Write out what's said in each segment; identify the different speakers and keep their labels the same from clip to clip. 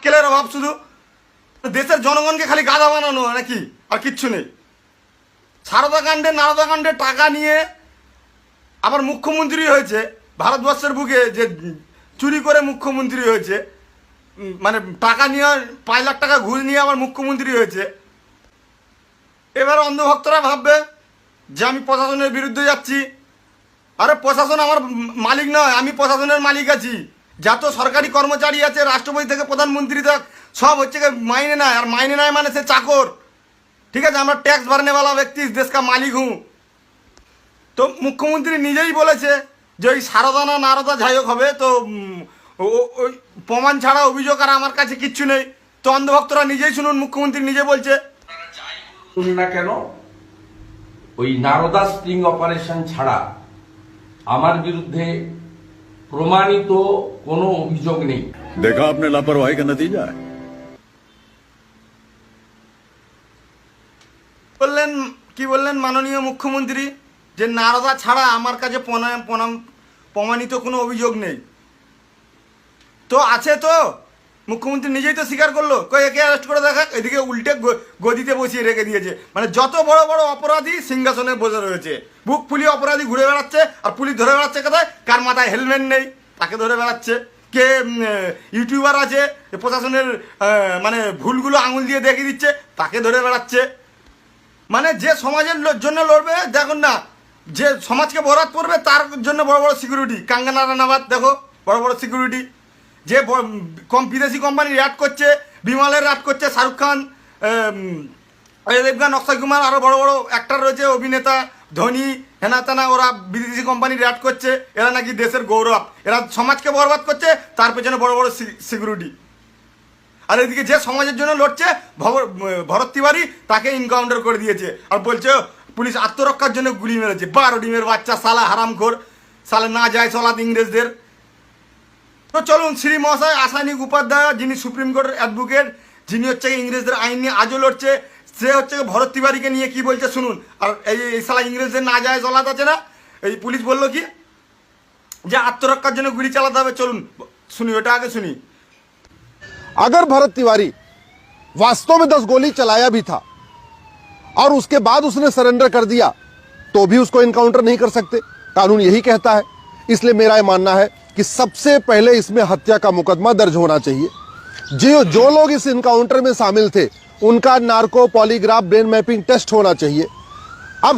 Speaker 1: আক্কেলের অভাব, শুধু দেশের জনগণকে খালি গাধা বানানো নাকি, আর কিচ্ছু নেই। সারদা কাণ্ডে নারদা কাণ্ডে টাকা নিয়ে আবার মুখ্যমন্ত্রী হয়েছে ভারতবর্ষের বুকে, যে চুরি করে মুখ্যমন্ত্রী হয়েছে, মানে টাকা নিয়ে 5 লাখ টাকা ঘুষ নিয়ে আবার মুখ্যমন্ত্রী হয়েছে। এবার অন্ধভক্তরা ভাববে যে আমি প্রশাসনের বিরুদ্ধে যাচ্ছি। আরে প্রশাসন আমার মালিক নয়, আমি প্রশাসনের মালিক আছি। যত সরকারি কর্মচারী আছে, রাষ্ট্রপতি থেকে প্রধানমন্ত্রী তক, সব হচ্ছে মাইনে নেয়, আর মাইনে নেয় মানে সে চাকর। ঠিক আছে, আমরা ট্যাক্স ভরने वाला व्यक्ति इस देश का मालिक हूँ। তো মুখ্যমন্ত্রী নিজেই বলেছে যে ওই সারদা না নারদা যাই হোক হবে, তো ওই প্রমাণ ছাড়া অভিযোগ আর আমার কাছে কিচ্ছু নেই। তো অন্ধভক্তরা নিজেই শুনুন, মুখ্যমন্ত্রী নিজে বলছে।
Speaker 2: শুনুন না কেন, ওই নারদা স্টিং অপারেশন ছাড়া আমার বিরুদ্ধে প্রমাণিত কোনো অভিযোগ নেই।
Speaker 3: देखा आपने लापरवाही का नतीजा है।
Speaker 1: বললেন কি বললেন মাননীয় মুখ্যমন্ত্রী, যে নারদা ছাড়া আমার কাছে প্রমাণিত কোনো অভিযোগ নেই। তো আছে তো, মুখ্যমন্ত্রী নিজেই তো স্বীকার করলো, কই একে অ্যারেস্ট করে দেখা। এদিকে উল্টে গদিতে বসিয়ে রেখে দিয়েছে। মানে যত বড় বড় অপরাধী সিংহাসনে বসে রয়েছে, বুক ফুলিয়ে অপরাধী ঘুরে বেড়াচ্ছে, আর পুলিশ ধরে বেড়াচ্ছে কোথায়, কার মাথায় হেলমেট নেই তাকে ধরে বেড়াচ্ছে। কে ইউটিউবার আছে প্রশাসনের মানে ভুলগুলো আঙুল দিয়ে দেখিয়ে দিচ্ছে, তাকে ধরে বেড়াচ্ছে। মানে যে সমাজের জন্য লড়বে, দেখুন না, যে সমাজকে বরাত করবে তার জন্য বড় বড় সিকিউরিটি। কাঙ্গনা রানাওয়াত দেখো, বড় বড় সিকিউরিটি। যে বিদেশি কোম্পানি র্যাট করছে, বিমলের র্যাট করছে, শাহরুখ খান, অজয় দেবগান, অক্ষয় কুমার, আরও বড় বড় অ্যাক্টর রয়েছে, অভিনেতা, ধোনি, হেনা তেনা, ওরা বিদেশি কোম্পানি র্যাট করছে। এরা নাকি দেশের গৌরব, এরা সমাজকে বরবাদ করছে, তার পেছনে বড় বড় সিকিউরিটি। আর এদিকে যে সমাজের জন্য লড়ছে ভরত তিওয়ারি, তাকে ইনকাউন্টার করে দিয়েছে, আর বলছে পুলিশ আত্মরক্ষার জন্য গুলি মেরেছে। 12 ডিমের বাচ্চা, সালা হারামখোর, সালা না যায় চলাত ইংরেজদের। তো চলুন, শ্রী মহাশয় আসানিক উপাধ্যায়, যিনি সুপ্রিম কোর্টের অ্যাডভোকেট, যিনি হচ্ছে ইংরেজদের আইন নিয়ে আজও লড়ছে, সে হচ্ছে ভরত তিওয়ারিকে নিয়ে কি বলছে শুনুন। আর এই সালা ইংরেজদের না যায় চলাত আছে না, এই পুলিশ বললো কি যে আত্মরক্ষার জন্য গুলি চালাতে হবে। চলুন শুনি, ওটা আগে শুনি।
Speaker 4: अगर भरत तिवारी वास्तव में 10 गोली चलाया भी था और उसके बाद उसने सरेंडर कर दिया, तो भी उसको इनकाउंटर नहीं कर सकते। कानून यही कहता है। इसलिए मेरा यह मानना है कि सबसे पहले इसमें हत्या का मुकदमा दर्ज होना चाहिए। जो लोग इस इनकाउंटर में शामिल थे, उनका narco polygraph brain mapping test होना चाहिए। अब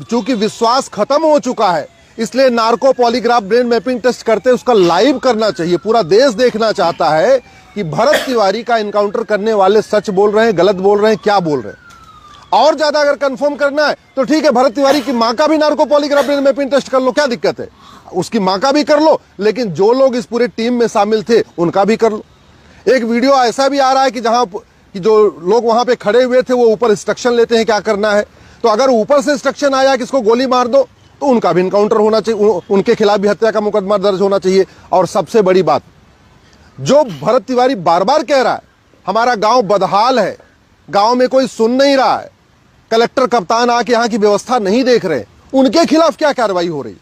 Speaker 4: चूंकि विश्वास खत्म हो चुका है, इसलिए narco polygraph brain mapping test करते उसका लाइव करना चाहिए। पूरा देश देखना चाहता है कि भरत तिवारी का इनकाउंटर करने वाले सच बोल रहे हैं, गलत बोल रहे हैं, क्या बोल रहे हैं। और ज्यादा अगर कंफर्म करना है तो ठीक है, भरत तिवारी की मां का भी narco polygraph brain mapping test कर लो, क्या दिक्कत है। उसकी मां का भी कर लो, लेकिन जो लोग इस पूरे टीम में शामिल थे उनका भी कर लो। एक वीडियो ऐसा भी आ रहा है कि जहां कि जो लोग वहां पे खड़े हुए थे वो ऊपर इंस्ट्रक्शन लेते हैं क्या करना है। तो अगर ऊपर से इंस्ट्रक्शन आया कि इसको गोली मार दो, तो उनका भी इनकाउंटर होना चाहिए, उनके खिलाफ भी हत्या का मुकदमा दर्ज होना चाहिए। और सबसे बड़ी बात, जो भरत तिवारी बार बार कह रहा है हमारा गांव बदहाल है, गांव में कोई सुन नहीं रहा है, कलेक्टर कप्तान आके यहां की व्यवस्था नहीं देख रहे, उनके खिलाफ क्या कार्रवाई हो रही।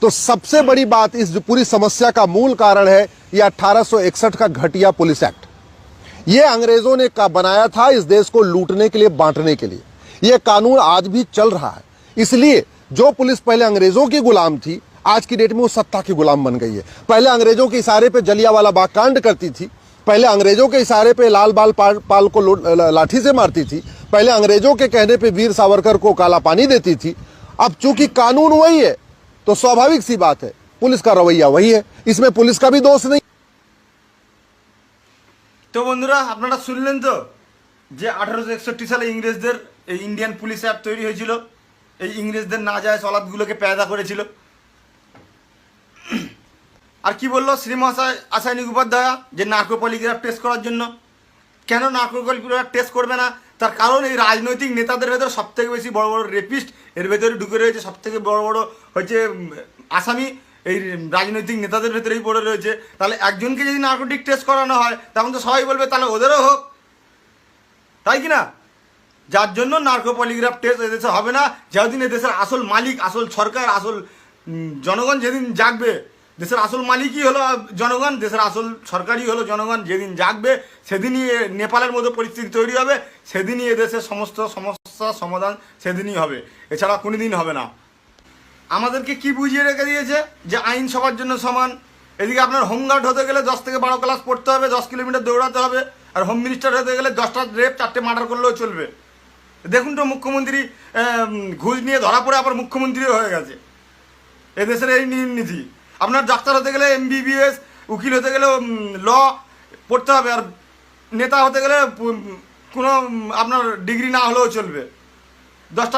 Speaker 4: तो सबसे बड़ी बात, इस पूरी समस्या का मूल कारण है यह 1861 का घटिया पुलिस एक्ट। यह अंग्रेजों ने बनाया था इस देश को लूटने के लिए, बांटने के लिए। यह कानून आज भी चल रहा है। इसलिए जो पुलिस पहले अंग्रेजों की गुलाम थी, आज की डेट में वो सत्ता की गुलाम बन गई है। पहले अंग्रेजों के इशारे पे जलियांवाला बाग कांड करती थी, पहले अंग्रेजों के इशारे पे लाल बाल पाल को लाठी से मारती थी, पहले अंग्रेजों के कहने पे वीर सावरकर को काला पानी देती थी। अब चूंकि कानून वही है, तो स्वाभाविक सी बात है पुलिस का रवैया वही है, इसमें पुलिस का भी दोष नहीं।
Speaker 1: তো বন্ধুরা, আপনারা শুনলেন তো যে 1861 সালে ইংরেজদের এই ইন্ডিয়ান পুলিশ অ্যাক্ট তৈরি হয়েছিল, এই ইংরেজদের না যায় চলাতগুলোকে পেয়দা করেছিল। আর কি বললো শ্রী মহাশয় আসানিক উপাধ্যায়, যে নার্কো পলিগ্রাফ টেস্ট করার জন্য। কেন নার্কো পলিগ্রাফ টেস্ট করবে না, তার কারণ এই রাজনৈতিক নেতাদের ভেতরে সবথেকে বেশি বড় বড় রেপিস্ট এর ভেতরে ঢুকে রয়েছে, সবথেকে বড় বড় হচ্ছে আসামি এই রাজনৈতিক নেতাদের ভেতরেই পড়ে রয়েছে। তাহলে একজনকে যদি নার্কোটিক টেস্ট করানো হয়, তখন তো সবাই বলবে তাহলে ওদেরও হোক, তাই কি না? যার জন্য নার্কো পলিগ্রাফ টেস্ট এদেশে হবে না। যেদিন এদেশের আসল মালিক, আসল সরকার, আসল জনগণ যেদিন জাগবে, দেশের আসল মালিকই হলো জনগণ, দেশের আসল সরকারই হলো জনগণ। যেদিন জাগবে সেদিনই নেপালের মতো পরিস্থিতি তৈরি হবে, সেদিনই এদেশের সমস্ত সমস্যার সমাধান সেদিনই হবে, এছাড়া কোনোদিন হবে না। আমাদেরকে কি বুঝিয়ে রেখে দিয়েছে যে আইন সবার জন্য সমান। এদিকে আপনার হোমগার্ড হতে গেলে 10 থেকে 12 ক্লাস পড়তে হবে, 10 কিলোমিটার দৌড়াতে হবে, আর হোম মিনিস্টার হতে গেলে 10টা রেপ 4টে মার্ডার করলেও চলবে। দেখুন তো মুখ্যমন্ত্রী ঘুষ নিয়ে ধরা পড়ে আবার মুখ্যমন্ত্রীও হয়ে গেছে। এদেশের এই নীতি। আপনার ডাক্তার হতে গেলে MBBS, উকিল হতে গেলে ল পড়তে হবে, আর নেতা হতে গেলে কোনো আপনার ডিগ্রি না হলেও চলবে। 10টা